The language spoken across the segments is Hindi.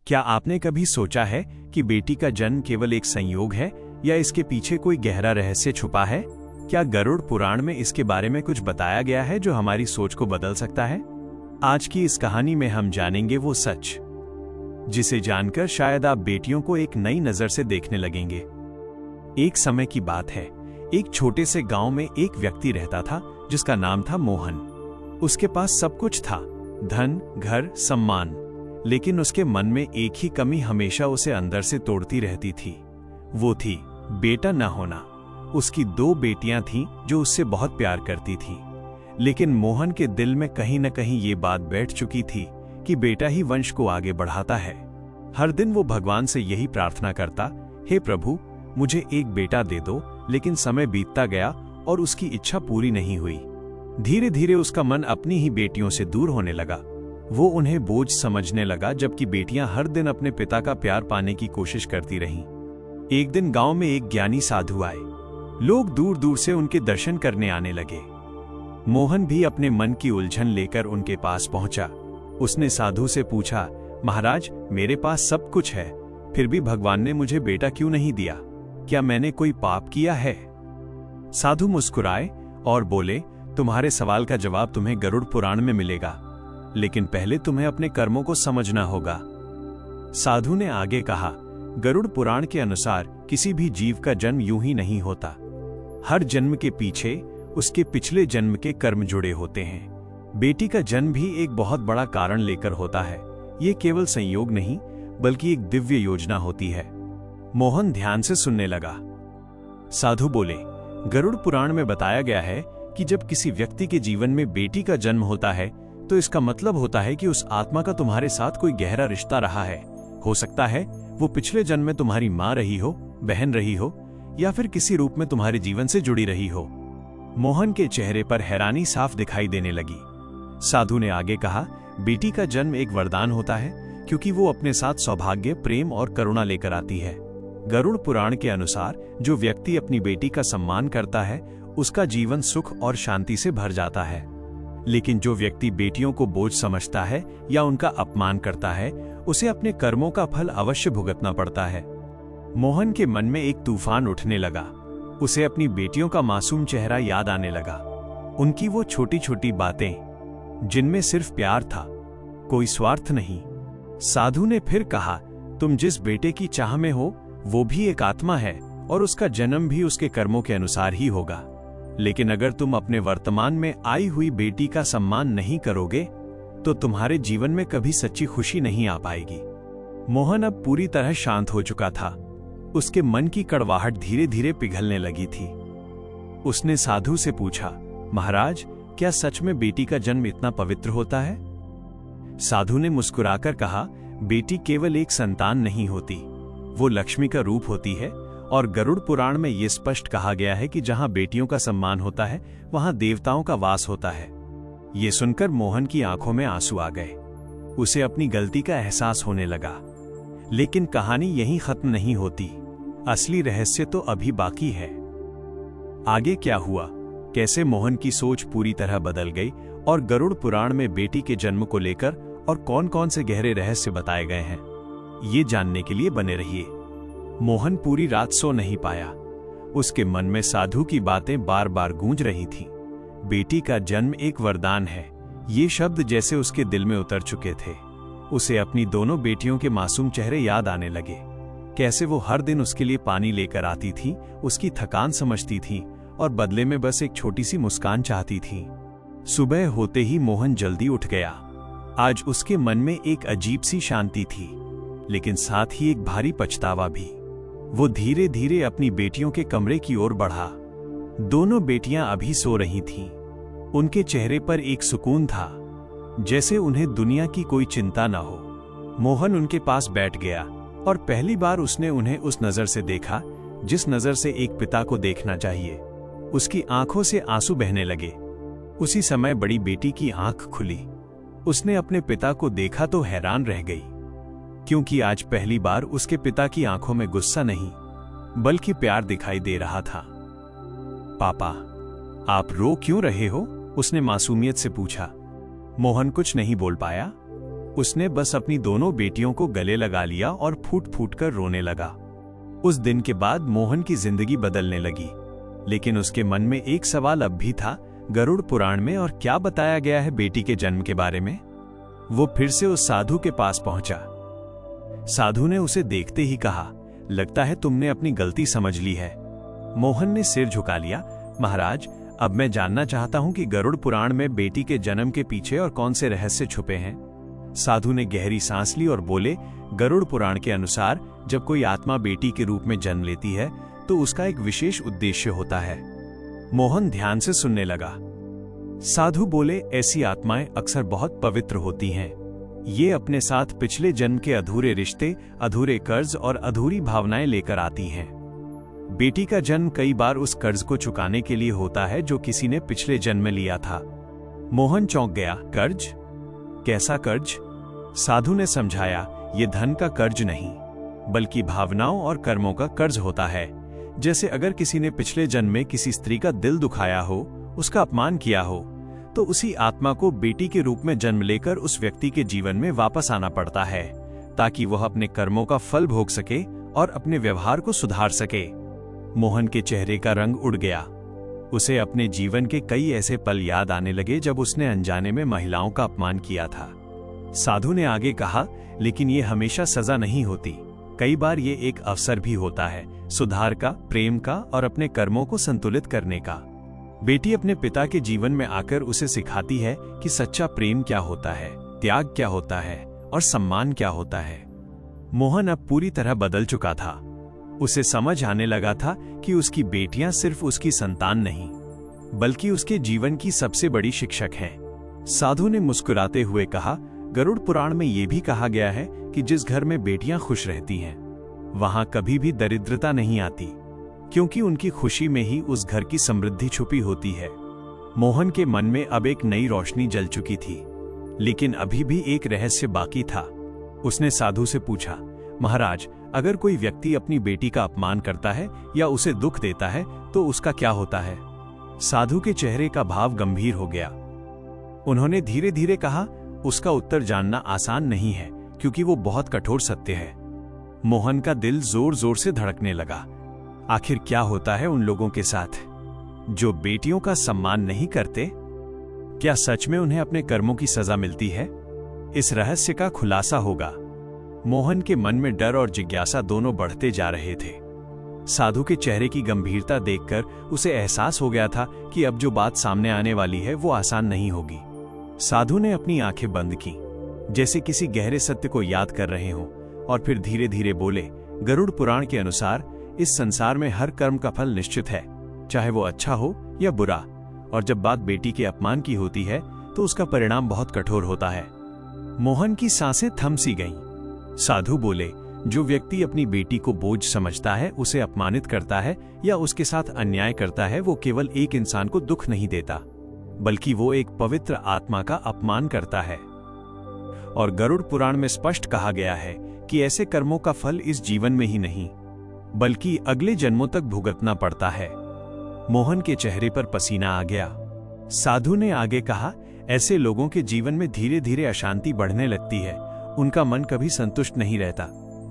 क्या आपने कभी सोचा है कि बेटी का जन्म केवल एक संयोग है या इसके पीछे कोई गहरा रहस्य छुपा है? क्या गरुड़ पुराण में इसके बारे में कुछ बताया गया है जो हमारी सोच को बदल सकता है? आज की इस कहानी में हम जानेंगे वो सच, जिसे जानकर शायद आप बेटियों को एक नई नजर से देखने लगेंगे। एक समय की बात है, एक छोटे से गांव में एक व्यक्ति रहता था जिसका नाम था मोहन। उसके पास सब कुछ था, धन, घर, सम्मान, लेकिन उसके मन में एक ही कमी हमेशा उसे अंदर से तोड़ती रहती थी। वो थी बेटा न होना। उसकी 2 बेटियां थीं जो उससे बहुत प्यार करती थीं, लेकिन मोहन के दिल में कहीं न कहीं ये बात बैठ चुकी थी कि बेटा ही वंश को आगे बढ़ाता है। हर दिन वो भगवान से यही प्रार्थना करता, हे प्रभु, मुझे एक बेटा दे दो। लेकिन समय बीतता गया और उसकी इच्छा पूरी नहीं हुई। धीरे धीरे उसका मन अपनी ही बेटियों से दूर होने लगा। वो उन्हें बोझ समझने लगा, जबकि बेटियां हर दिन अपने पिता का प्यार पाने की कोशिश करती रहीं। एक दिन गांव में एक ज्ञानी साधु आए। लोग दूर दूर से उनके दर्शन करने आने लगे। मोहन भी अपने मन की उलझन लेकर उनके पास पहुंचा। उसने साधु से पूछा, महाराज, मेरे पास सब कुछ है, फिर भी भगवान ने मुझे बेटा क्यों नहीं दिया? क्या मैंने कोई पाप किया है? साधु मुस्कुराए और बोले, तुम्हारे सवाल का जवाब तुम्हें गरुड़ पुराण में मिलेगा, लेकिन पहले तुम्हें अपने कर्मों को समझना होगा। साधु ने आगे कहा, गरुड़ पुराण के अनुसार किसी भी जीव का जन्म यूं ही नहीं होता। हर जन्म के पीछे उसके पिछले जन्म के कर्म जुड़े होते हैं। बेटी का जन्म भी एक बहुत बड़ा कारण लेकर होता है। ये केवल संयोग नहीं, बल्कि एक दिव्य योजना होती है। मोहन ध्यान से सुनने लगा। साधु बोले, गरुड़ पुराण में बताया गया है कि जब किसी व्यक्ति के जीवन में बेटी का जन्म होता है तो इसका मतलब होता है कि उस आत्मा का तुम्हारे साथ कोई गहरा रिश्ता रहा है। हो सकता है वो पिछले जन्म में तुम्हारी माँ रही हो, बहन रही हो, या फिर किसी रूप में तुम्हारे जीवन से जुड़ी रही हो। मोहन के चेहरे पर हैरानी साफ दिखाई देने लगी। साधु ने आगे कहा, बेटी का जन्म एक वरदान होता है, क्योंकि वो अपने साथ सौभाग्य, प्रेम और करुणा लेकर आती है। गरुड़ पुराण के अनुसार जो व्यक्ति अपनी बेटी का सम्मान करता है, उसका जीवन सुख और शांति से भर जाता है। लेकिन जो व्यक्ति बेटियों को बोझ समझता है या उनका अपमान करता है, उसे अपने कर्मों का फल अवश्य भुगतना पड़ता है। मोहन के मन में एक तूफान उठने लगा। उसे अपनी बेटियों का मासूम चेहरा याद आने लगा। उनकी वो छोटी छोटी बातें जिनमें सिर्फ प्यार था, कोई स्वार्थ नहीं। साधु ने फिर कहा, तुम जिस बेटे की चाह में हो वो भी एक आत्मा है और उसका जन्म भी उसके कर्मों के अनुसार ही होगा। लेकिन अगर तुम अपने वर्तमान में आई हुई बेटी का सम्मान नहीं करोगे तो तुम्हारे जीवन में कभी सच्ची खुशी नहीं आ पाएगी। मोहन अब पूरी तरह शांत हो चुका था। उसके मन की कड़वाहट धीरे धीरे पिघलने लगी थी। उसने साधु से पूछा, महाराज, क्या सच में बेटी का जन्म इतना पवित्र होता है? साधु ने मुस्कुराकर कहा, बेटी केवल एक संतान नहीं होती, वो लक्ष्मी का रूप होती है। और गरुड़ पुराण में ये स्पष्ट कहा गया है कि जहां बेटियों का सम्मान होता है, वहां देवताओं का वास होता है। ये सुनकर मोहन की आंखों में आंसू आ गए। उसे अपनी गलती का एहसास होने लगा। लेकिन कहानी यहीं खत्म नहीं होती। असली रहस्य तो अभी बाकी है। आगे क्या हुआ, कैसे मोहन की सोच पूरी तरह बदल गई और गरुड़ पुराण में बेटी के जन्म को लेकर और कौन कौन से गहरे रहस्य बताए गए हैं, ये जानने के लिए बने रहिए। मोहन पूरी रात सो नहीं पाया। उसके मन में साधु की बातें बार बार गूंज रही थीं। बेटी का जन्म एक वरदान है, ये शब्द जैसे उसके दिल में उतर चुके थे। उसे अपनी दोनों बेटियों के मासूम चेहरे याद आने लगे। कैसे वो हर दिन उसके लिए पानी लेकर आती थी, उसकी थकान समझती थी और बदले में बस एक छोटी सी मुस्कान चाहती थी। सुबह होते ही मोहन जल्दी उठ गया। आज उसके मन में एक अजीब सी शांति थी, लेकिन साथ ही एक भारी पछतावा भी। वो धीरे धीरे अपनी बेटियों के कमरे की ओर बढ़ा। दोनों बेटियां अभी सो रही थीं। उनके चेहरे पर एक सुकून था, जैसे उन्हें दुनिया की कोई चिंता न हो। मोहन उनके पास बैठ गया और पहली बार उसने उन्हें उस नजर से देखा जिस नजर से एक पिता को देखना चाहिए। उसकी आंखों से आंसू बहने लगे। उसी समय बड़ी बेटी की आंख खुली। उसने अपने पिता को देखा तो हैरान रह गई, क्योंकि आज पहली बार उसके पिता की आंखों में गुस्सा नहीं, बल्कि प्यार दिखाई दे रहा था। पापा, आप रो क्यों रहे हो? उसने मासूमियत से पूछा। मोहन कुछ नहीं बोल पाया। उसने बस अपनी दोनों बेटियों को गले लगा लिया और फूट फूट कर रोने लगा। उस दिन के बाद मोहन की जिंदगी बदलने लगी, लेकिन उसके मन में एक सवाल अब भी था, गरुड़ पुराण में और क्या बताया गया है बेटी के जन्म के बारे में। वो फिर से उस साधु के पास पहुंचा। साधु ने उसे देखते ही कहा, लगता है तुमने अपनी गलती समझ ली है। मोहन ने सिर झुका लिया। महाराज, अब मैं जानना चाहता हूं कि गरुड़ पुराण में बेटी के जन्म के पीछे और कौन से रहस्य छुपे हैं। साधु ने गहरी सांस ली और बोले, गरुड़ पुराण के अनुसार जब कोई आत्मा बेटी के रूप में जन्म लेती है तो उसका एक विशेष उद्देश्य होता है। मोहन ध्यान से सुनने लगा। साधु बोले, ऐसी आत्माएं अक्सर बहुत पवित्र होती हैं। ये अपने साथ पिछले जन्म के अधूरे रिश्ते, अधूरे कर्ज और अधूरी भावनाएं लेकर आती हैं। बेटी का जन्म कई बार उस कर्ज को चुकाने के लिए होता है जो किसी ने पिछले जन्म में लिया था। मोहन चौंक गया। कर्ज? कैसा कर्ज? साधु ने समझाया, ये धन का कर्ज नहीं, बल्कि भावनाओं और कर्मों का कर्ज होता है। जैसे अगर किसी ने पिछले जन्म में किसी स्त्री का दिल दुखाया हो, उसका अपमान किया हो, तो उसी आत्मा को बेटी के रूप में जन्म लेकर उस व्यक्ति के जीवन में वापस आना पड़ता है, ताकि वह अपने कर्मों का फल भोग सके और अपने व्यवहार को सुधार सके। मोहन के चेहरे का रंग उड़ गया। उसे अपने जीवन के कई ऐसे पल याद आने लगे जब उसने अनजाने में महिलाओं का अपमान किया था। साधु ने आगे कहा, लेकिन ये हमेशा सजा नहीं होती। कई बार ये एक अवसर भी होता है, सुधार का, प्रेम का और अपने कर्मों को संतुलित करने का। बेटी अपने पिता के जीवन में आकर उसे सिखाती है कि सच्चा प्रेम क्या होता है, त्याग क्या होता है और सम्मान क्या होता है। मोहन अब पूरी तरह बदल चुका था। उसे समझ आने लगा था कि उसकी बेटियां सिर्फ उसकी संतान नहीं, बल्कि उसके जीवन की सबसे बड़ी शिक्षक हैं। साधु ने मुस्कुराते हुए कहा, गरुड़ पुराण में यह भी कहा गया है कि जिस घर में बेटियां खुश रहती हैं, वहां कभी भी दरिद्रता नहीं आती, क्योंकि उनकी खुशी में ही उस घर की समृद्धि छुपी होती है। मोहन के मन में अब एक नई रोशनी जल चुकी थी, लेकिन अभी भी एक रहस्य बाकी था। उसने साधु से पूछा, महाराज, अगर कोई व्यक्ति अपनी बेटी का अपमान करता है या उसे दुख देता है तो उसका क्या होता है? साधु के चेहरे का भाव गंभीर हो गया। उन्होंने धीरे धीरे कहा, उसका उत्तर जानना आसान नहीं है, क्योंकि वो बहुत कठोर सत्य है। मोहन का दिल जोर जोर से धड़कने लगा। आखिर क्या होता है उन लोगों के साथ जो बेटियों का सम्मान नहीं करते? क्या सच में उन्हें अपने कर्मों की सजा मिलती है? इस रहस्य का खुलासा होगा। मोहन के मन में डर और जिज्ञासा दोनों बढ़ते जा रहे थे। साधु के चेहरे की गंभीरता देखकर उसे एहसास हो गया था कि अब जो बात सामने आने वाली है वो आसान नहीं होगी। साधु ने अपनी आंखें बंद की, जैसे किसी गहरे सत्य को याद कर रहे हों, और फिर धीरे धीरे बोले, गरुड़ पुराण के अनुसार इस संसार में हर कर्म का फल निश्चित है, चाहे वो अच्छा हो या बुरा। और जब बात बेटी के अपमान की होती है तो उसका परिणाम बहुत कठोर होता है। मोहन की सांसें थम सी गईं। साधु बोले, जो व्यक्ति अपनी बेटी को बोझ समझता है, उसे अपमानित करता है या उसके साथ अन्याय करता है, वो केवल एक इंसान को दुख नहीं देता, बल्कि वो एक पवित्र आत्मा का अपमान करता है। और गरुड़ पुराण में स्पष्ट कहा गया है कि ऐसे कर्मों का फल इस जीवन में ही नहीं, बल्कि अगले जन्मों तक भुगतना पड़ता है। मोहन के चेहरे पर पसीना आ गया। साधु ने आगे कहा, ऐसे लोगों के जीवन में धीरे धीरे अशांति बढ़ने लगती है। उनका मन कभी संतुष्ट नहीं रहता,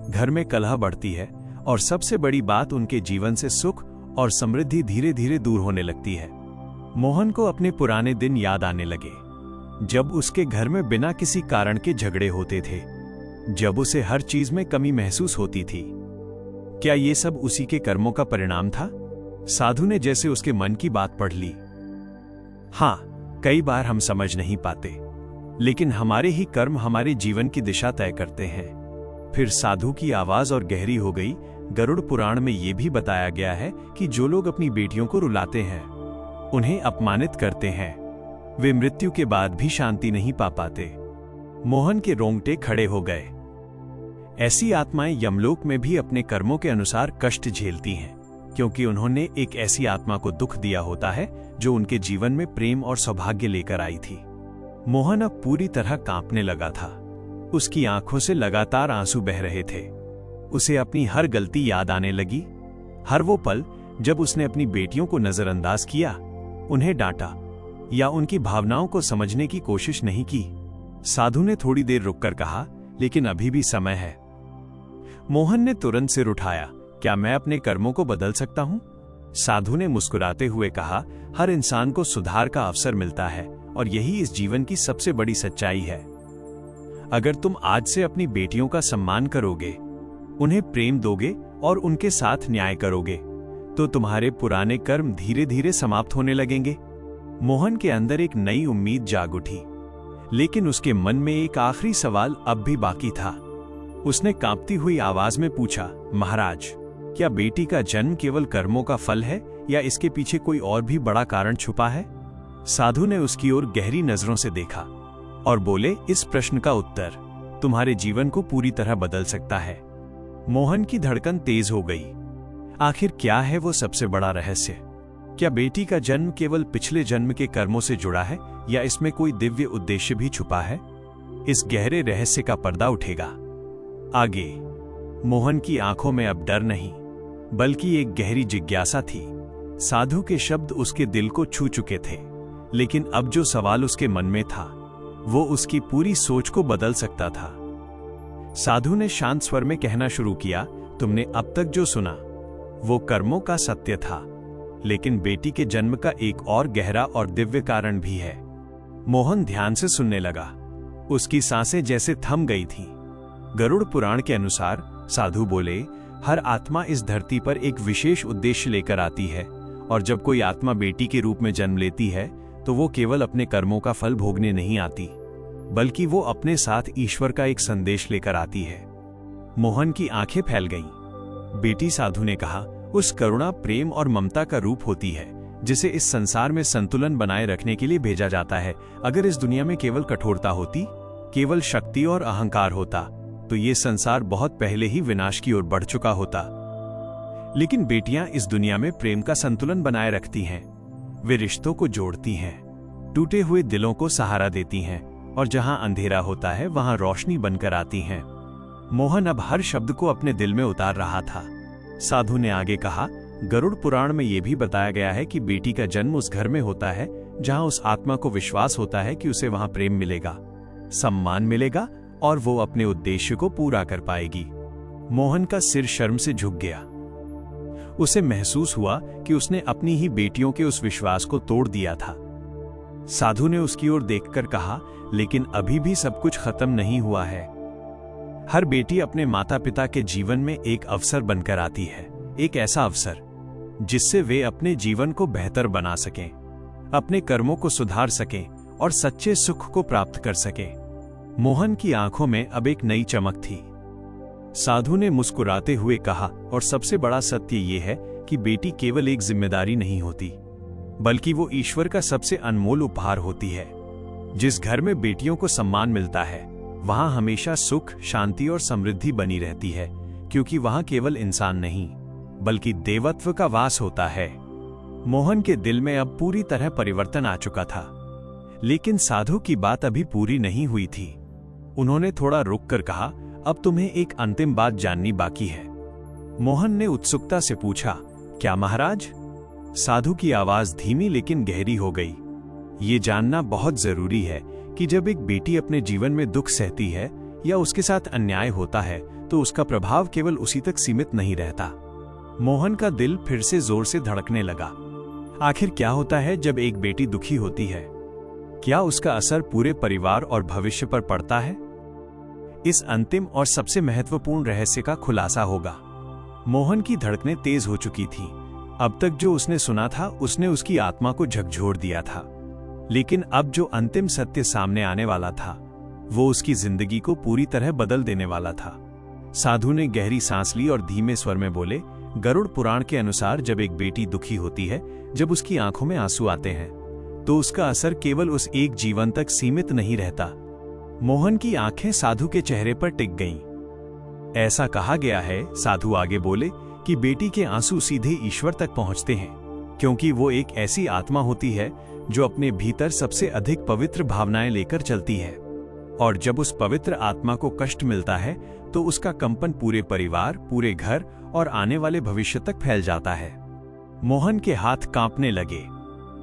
घर में कलह बढ़ती है, और सबसे बड़ी बात, उनके जीवन से सुख और समृद्धि धीरे धीरे दूर होने लगती है। मोहन को अपने पुराने दिन याद आने लगे, जब उसके घर में बिना किसी कारण के झगड़े होते थे, जब उसे हर चीज में कमी महसूस होती थी। क्या ये सब उसी के कर्मों का परिणाम था? साधु ने जैसे उसके मन की बात पढ़ ली। हाँ, कई बार हम समझ नहीं पाते, लेकिन हमारे ही कर्म हमारे जीवन की दिशा तय करते हैं। फिर साधु की आवाज और गहरी हो गई। गरुड़ पुराण में यह भी बताया गया है कि जो लोग अपनी बेटियों को रुलाते हैं, उन्हें अपमानित करते हैं, वे मृत्यु के बाद भी शांति नहीं पा पाते। मोहन के रोंगटे खड़े हो गए। ऐसी आत्माएं यमलोक में भी अपने कर्मों के अनुसार कष्ट झेलती हैं, क्योंकि उन्होंने एक ऐसी आत्मा को दुख दिया होता है जो उनके जीवन में प्रेम और सौभाग्य लेकर आई थी। मोहन अब पूरी तरह कांपने लगा था। उसकी आंखों से लगातार आंसू बह रहे थे। उसे अपनी हर गलती याद आने लगी, हर वो पल जब उसने अपनी बेटियों को नजरअंदाज किया, उन्हें डांटा या उनकी भावनाओं को समझने की कोशिश नहीं की। साधु ने थोड़ी देर रुककर कहा, लेकिन अभी भी समय है। मोहन ने तुरंत सिर उठाया, क्या मैं अपने कर्मों को बदल सकता हूं? साधु ने मुस्कुराते हुए कहा, हर इंसान को सुधार का अवसर मिलता है और यही इस जीवन की सबसे बड़ी सच्चाई है। अगर तुम आज से अपनी बेटियों का सम्मान करोगे, उन्हें प्रेम दोगे और उनके साथ न्याय करोगे, तो तुम्हारे पुराने कर्म धीरे धीरे समाप्त होने लगेंगे। मोहन के अंदर एक नई उम्मीद जाग उठी, लेकिन उसके मन में एक आखिरी सवाल अब भी बाकी था। उसने कांपती हुई आवाज में पूछा, महाराज, क्या बेटी का जन्म केवल कर्मों का फल है या इसके पीछे कोई और भी बड़ा कारण छुपा है? साधु ने उसकी ओर गहरी नजरों से देखा और बोले, इस प्रश्न का उत्तर तुम्हारे जीवन को पूरी तरह बदल सकता है। मोहन की धड़कन तेज हो गई। आखिर क्या है वो सबसे बड़ा रहस्य? क्या बेटी का जन्म केवल पिछले जन्म के कर्मों से जुड़ा है या इसमें कोई दिव्य उद्देश्य भी छुपा है? इस गहरे रहस्य का पर्दा उठेगा आगे। मोहन की आंखों में अब डर नहीं, बल्कि एक गहरी जिज्ञासा थी। साधु के शब्द उसके दिल को छू चुके थे, लेकिन अब जो सवाल उसके मन में था वो उसकी पूरी सोच को बदल सकता था। साधु ने शांत स्वर में कहना शुरू किया, तुमने अब तक जो सुना वो कर्मों का सत्य था, लेकिन बेटी के जन्म का एक और गहरा और दिव्य कारण भी है। मोहन ध्यान से सुनने लगा। उसकी सांसें जैसे थम गई थीं। गरुड़ पुराण के अनुसार साधु बोले, हर आत्मा इस धरती पर एक विशेष उद्देश्य लेकर आती है, और जब कोई आत्मा बेटी के रूप में जन्म लेती है तो वो केवल अपने कर्मों का फल भोगने नहीं आती, बल्कि वो अपने साथ ईश्वर का एक संदेश लेकर आती है। मोहन की आंखें फैल गईं। बेटी, साधु ने कहा, उस करुणा, प्रेम और ममता का रूप होती है जिसे इस संसार में संतुलन बनाए रखने के लिए भेजा जाता है। अगर इस दुनिया में केवल कठोरता होती, केवल शक्ति और अहंकार होता, तो ये संसार बहुत पहले ही विनाश की ओर बढ़ चुका होता। लेकिन बेटियां इस दुनिया में प्रेम का संतुलन बनाए रखती हैं। वे रिश्तों को जोड़ती हैं, टूटे हुए दिलों को सहारा देती हैं, और जहां अंधेरा होता है वहां रोशनी बनकर आती हैं। मोहन अब हर शब्द को अपने दिल में उतार रहा था। साधु ने आगे कहा, गरुड़ पुराण में यह भी बताया गया है कि बेटी का जन्म उस घर में होता है जहां उस आत्मा को विश्वास होता है कि उसे वहां प्रेम मिलेगा, सम्मान मिलेगा और वो अपने उद्देश्य को पूरा कर पाएगी। मोहन का सिर शर्म से झुक गया। उसे महसूस हुआ कि उसने अपनी ही बेटियों के उस विश्वास को तोड़ दिया था। साधु ने उसकी ओर देखकर कहा, लेकिन अभी भी सब कुछ खत्म नहीं हुआ है। हर बेटी अपने माता पिता के जीवन में एक अवसर बनकर आती है, एक ऐसा अवसर जिससे वे अपने जीवन को बेहतर बना सकें, अपने कर्मों को सुधार सकें और सच्चे सुख को प्राप्त कर सकें। मोहन की आंखों में अब एक नई चमक थी। साधु ने मुस्कुराते हुए कहा, और सबसे बड़ा सत्य ये है कि बेटी केवल एक जिम्मेदारी नहीं होती, बल्कि वो ईश्वर का सबसे अनमोल उपहार होती है। जिस घर में बेटियों को सम्मान मिलता है वहां हमेशा सुख, शांति और समृद्धि बनी रहती है, क्योंकि वहां केवल इंसान नहीं बल्कि देवत्व का वास होता है। मोहन के दिल में अब पूरी तरह परिवर्तन आ चुका था, लेकिन साधु की बात अभी पूरी नहीं हुई थी। उन्होंने थोड़ा रुककर कहा, अब तुम्हें एक अंतिम बात जाननी बाकी है। मोहन ने उत्सुकता से पूछा, क्या महाराज? साधु की आवाज धीमी लेकिन गहरी हो गई। ये जानना बहुत जरूरी है कि जब एक बेटी अपने जीवन में दुख सहती है या उसके साथ अन्याय होता है तो उसका प्रभाव केवल उसी तक सीमित नहीं रहता। मोहन का दिल फिर से जोर से धड़कने लगा। आखिर क्या होता है जब एक बेटी दुखी होती है? क्या उसका असर पूरे परिवार और भविष्य पर पड़ता है? इस अंतिम और सबसे महत्वपूर्ण रहस्य का खुलासा होगा। मोहन की धड़कनें तेज हो चुकी थीं। अब तक जो उसने सुना था उसने उसकी आत्मा को झकझोर दिया था, लेकिन अब जो अंतिम सत्य सामने आने वाला था वो उसकी जिंदगी को पूरी तरह बदल देने वाला था। साधु ने गहरी सांस ली और धीमे स्वर में बोले, गरुड़ पुराण के अनुसार जब एक बेटी दुखी होती है, जब उसकी आंखों में आंसू आते हैं, तो उसका असर केवल उस एक जीवन तक सीमित नहीं रहता। मोहन की आंखें साधु के चेहरे पर टिक गईं। ऐसा कहा गया है, साधु आगे बोले, कि बेटी के आंसू सीधे ईश्वर तक पहुंचते हैं, क्योंकि वो एक ऐसी आत्मा होती है जो अपने भीतर सबसे अधिक पवित्र भावनाएं लेकर चलती है, और जब उस पवित्र आत्मा को कष्ट मिलता है तो उसका कंपन पूरे परिवार, पूरे घर और आने वाले भविष्य तक फैल जाता है। मोहन के हाथ कांपने लगे।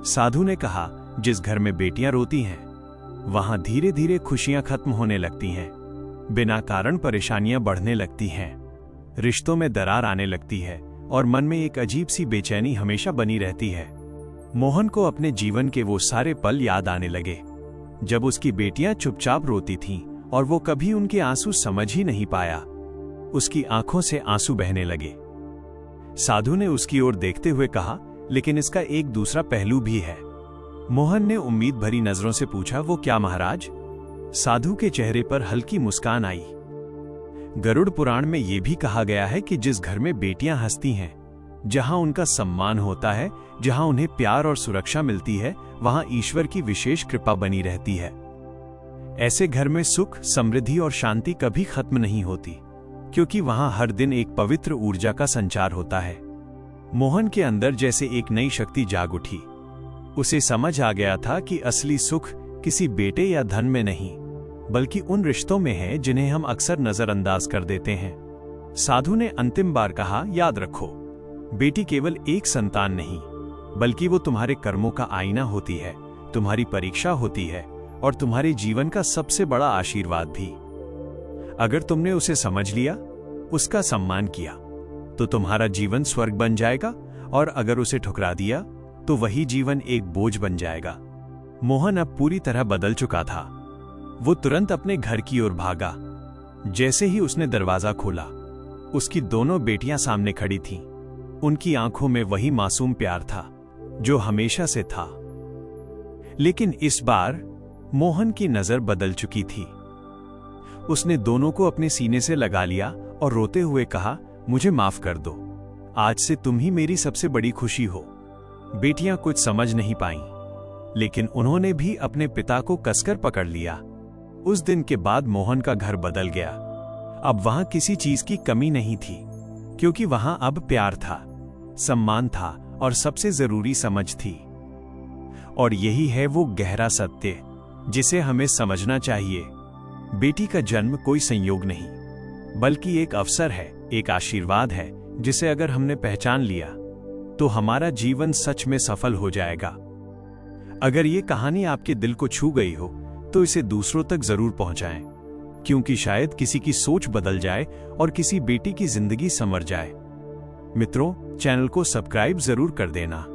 साधु ने कहा, जिस घर में बेटियां रोती हैं वहां धीरे धीरे खुशियां खत्म होने लगती हैं। बिना कारण परेशानियां बढ़ने लगती हैं, रिश्तों में दरार आने लगती है और मन में एक अजीब सी बेचैनी हमेशा बनी रहती है। मोहन को अपने जीवन के वो सारे पल याद आने लगे जब उसकी बेटियां चुपचाप रोती थीं और वो कभी उनके आंसू समझ ही नहीं पाया। उसकी आंखों से आंसू बहने लगे। साधु ने उसकी ओर देखते हुए कहा, लेकिन इसका एक दूसरा पहलू भी है। मोहन ने उम्मीद भरी नजरों से पूछा, वो क्या महाराज? साधु के चेहरे पर हल्की मुस्कान आई। गरुड़ पुराण में यह भी कहा गया है कि जिस घर में बेटियां हंसती हैं, जहां उनका सम्मान होता है, जहां उन्हें प्यार और सुरक्षा मिलती है, वहां ईश्वर की विशेष कृपा बनी रहती है। ऐसे घर में सुख, समृद्धि और शांति कभी खत्म नहीं होती, क्योंकि वहां हर दिन एक पवित्र ऊर्जा का संचार होता है। मोहन के अंदर जैसे एक नई शक्ति जाग उठी। उसे समझ आ गया था कि असली सुख किसी बेटे या धन में नहीं, बल्कि उन रिश्तों में है जिन्हें हम अक्सर नजरअंदाज कर देते हैं। साधु ने अंतिम बार कहा, याद रखो, बेटी केवल एक संतान नहीं, बल्कि वो तुम्हारे कर्मों का आईना होती है, तुम्हारी परीक्षा होती है और तुम्हारे जीवन का सबसे बड़ा आशीर्वाद भी। अगर तुमने उसे समझ लिया, उसका सम्मान किया, तो तुम्हारा जीवन स्वर्ग बन जाएगा, और अगर उसे ठुकरा दिया तो वही जीवन एक बोझ बन जाएगा। मोहन अब पूरी तरह बदल चुका था। वो तुरंत अपने घर की ओर भागा। जैसे ही उसने दरवाजा खोला, उसकी दोनों बेटियां सामने खड़ी थीं। उनकी आंखों में वही मासूम प्यार था जो हमेशा से था। लेकिन इस बार मोहन की नजर बदल चुकी थी। उसने दोनों को अपने सीने से लगा लिया और रोते हुए कहा, मुझे माफ कर दो, आज से तुम ही मेरी सबसे बड़ी खुशी हो। बेटियां कुछ समझ नहीं पाईं, लेकिन उन्होंने भी अपने पिता को कसकर पकड़ लिया। उस दिन के बाद मोहन का घर बदल गया। अब वहां किसी चीज की कमी नहीं थी, क्योंकि वहां अब प्यार था, सम्मान था और सबसे जरूरी समझ थी। और यही है वो गहरा सत्य जिसे हमें समझना चाहिए। बेटी का जन्म कोई संयोग नहीं, बल्कि एक अवसर है, एक आशीर्वाद है, जिसे अगर हमने पहचान लिया तो हमारा जीवन सच में सफल हो जाएगा। अगर ये कहानी आपके दिल को छू गई हो तो इसे दूसरों तक जरूर पहुंचाएं, क्योंकि शायद किसी की सोच बदल जाए और किसी बेटी की जिंदगी संवर जाए। मित्रों, चैनल को सब्सक्राइब जरूर कर देना।